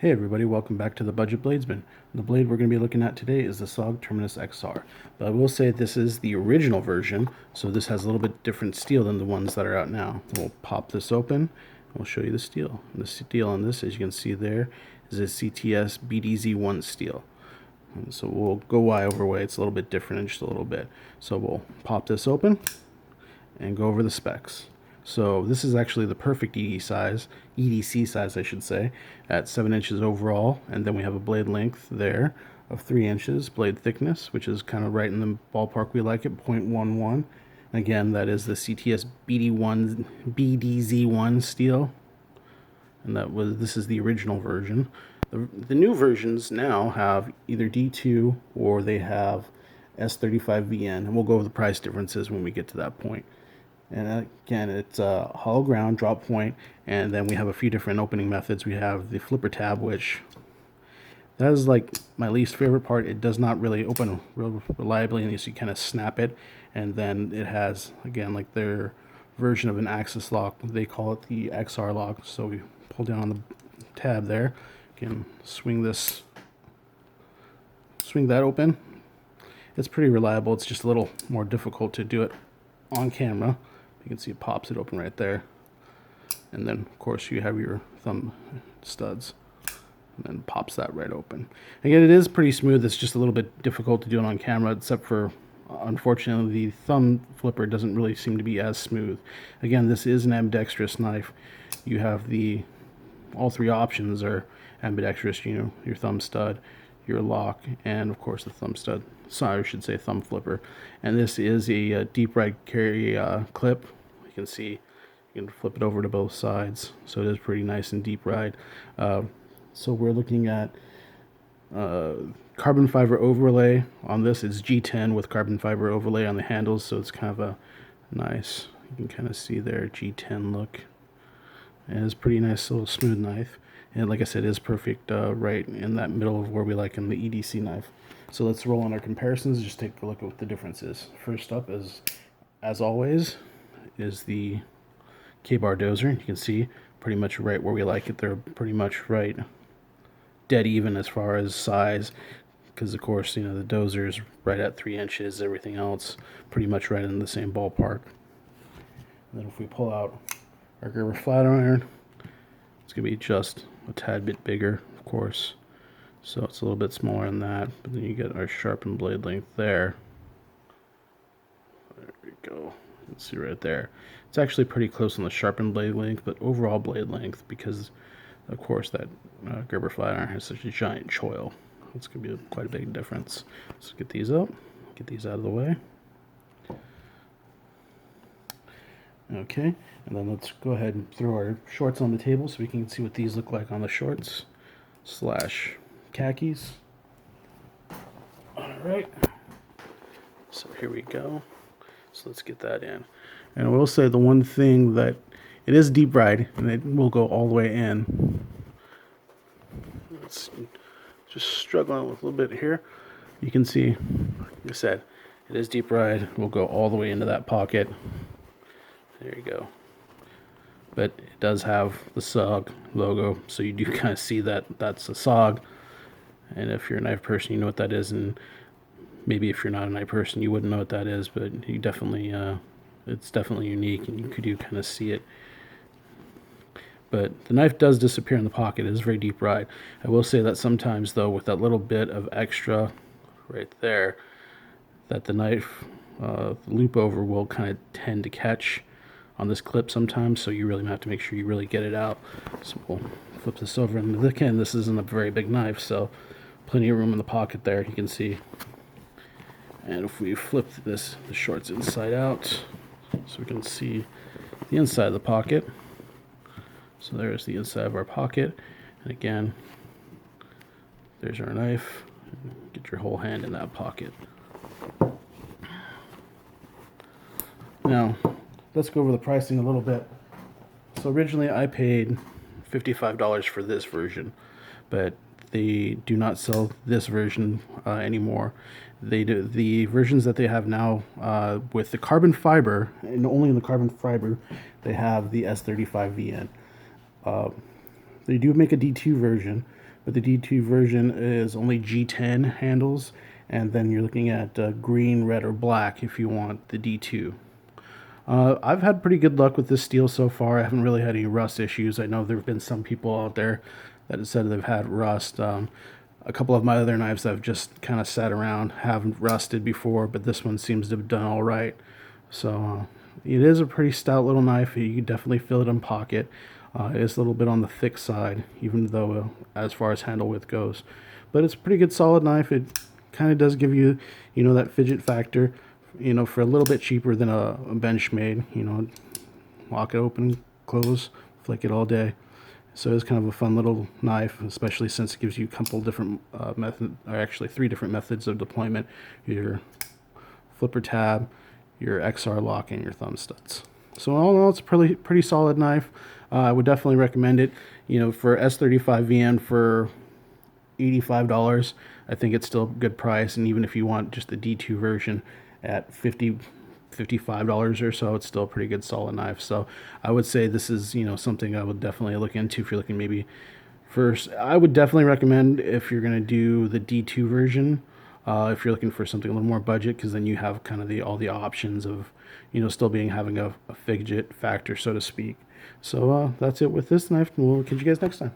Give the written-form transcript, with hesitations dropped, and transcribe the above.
Hey everybody, welcome back to the Budget Bladesman. The blade we're going to be looking at today is the SOG Terminus XR. But I will say this is the original version, so this has a little bit different steel than the ones that are out now. We'll pop this open, and we'll show you the steel. And the steel on this, as you can see there, is a CTS BDZ1 steel. And so we'll go Y over way. It's a little bit different in just a little bit. So we'll pop this open and go over the specs. So this is actually the perfect EDC size I should say, at 7 inches overall, and then we have a blade length there of 3 inches, blade thickness, which is kind of right in the ballpark we like it, 0.11. Again, that is the CTS BDZ1 steel, and this is the original version. The new versions now have either D2 or they have S35VN, and we'll go over the price differences when we get to that point. And again, it's a hollow ground drop point, and then we have a few different opening methods. We have the flipper tab, which that is like my least favorite part. It does not really open real reliably unless you kind of snap it. And then it has, again, like their version of an axis lock. They call it the XR lock. So we pull down on the tab there. You can swing that open. It's pretty reliable. It's just a little more difficult to do it on camera. You can see it pops it open right there. And then, of course, you have your thumb studs. And then pops that right open. Again, it is pretty smooth. It's just a little bit difficult to do it on camera, except for, unfortunately, the thumb flipper doesn't really seem to be as smooth. Again, this is an ambidextrous knife. You have all three options are ambidextrous, your thumb stud, your lock, and of course the thumb stud. So I should say thumb flipper. And this is a deep ride carry clip. You can see you can flip it over to both sides, so it is pretty nice and deep ride. So we're looking at carbon fiber overlay on this. It's G10 with carbon fiber overlay on the handles, so it's kind of a nice, you can kind of see there, G10 look. And it's a pretty nice little smooth knife. And like I said, it is perfect right in that middle of where we like in the EDC knife. So let's roll on our comparisons, just take a look at what the difference is. First up, as always, is the K-bar dozer. You can see pretty much right where we like it. They're pretty much right dead even as far as size, because of course, the dozer is right at 3 inches, everything else pretty much right in the same ballpark. And then if we pull out our Gerber flat iron, it's going to be just a tad bit bigger, of course. So it's a little bit smaller than that, but then you get our sharpened blade length there. There we go. You can see right there. It's actually pretty close on the sharpened blade length, but overall blade length, because of course that Gerber flat iron has such a giant choil, it's going to be quite a big difference. So get these up, get these out of the way. Okay, and then let's go ahead and throw our shorts on the table so we can see what these look like on the shorts / khakis. Alright, so here we go. So let's get that in. And I will say the one thing that it is deep ride, and it will go all the way in. It's just struggling with a little bit here. You can see, like I said, it is deep ride. We'll go all the way into that pocket. There you go. But it does have the SOG logo, so you do kind of see that that's a SOG. And if you're a knife person, you know what that is. And maybe if you're not a knife person, you wouldn't know what that is. But you definitely, it's definitely unique, and you do kind of see it. But the knife does disappear in the pocket. It is very deep ride. I will say that sometimes, though, with that little bit of extra right there, that the knife loop over will kind of tend to catch on this clip sometimes, so you really have to make sure you really get it out. So we'll flip this over, and again, this isn't a very big knife, so plenty of room in the pocket there, you can see. And if we flip the shorts inside out, so we can see the inside of the pocket. So there's the inside of our pocket, and again, there's our knife. Get your whole hand in that pocket. Now, let's go over the pricing a little bit. So originally I paid $55 for this version, but they do not sell this version anymore. They do the versions that they have now with the carbon fiber, and only in the carbon fiber, they have the S35VN. They do make a D2 version, but the D2 version is only G10 handles, and then you're looking at green, red, or black if you want the D2. I've had pretty good luck with this steel so far. I haven't really had any rust issues. I know there have been some people out there that have said they've had rust. A couple of my other knives that have just kind of sat around haven't rusted before, but this one seems to have done all right. So it is a pretty stout little knife. You can definitely feel it in pocket. It is a little bit on the thick side, even though as far as handle width goes. But it's a pretty good solid knife. It kind of does give you, that fidget factor, for a little bit cheaper than a Benchmade. Lock it open, close, flick it all day. So it's kind of a fun little knife, especially since it gives you a couple different actually 3 different methods of deployment: your flipper tab, your XR lock, and your thumb studs. So all in all, it's a pretty solid knife. I would definitely recommend it. For S35 VN for $85, I think it's still a good price. And even if you want just the D2 version at $55 or so, it's still a pretty good solid knife. So I would say this is something I would definitely look into if you're looking maybe first. I would definitely recommend if you're going to do the D2 version, if you're looking for something a little more budget, because then you have kind of all the options of still having a fidget factor, so to speak. So that's it with this knife, and we'll catch you guys next time.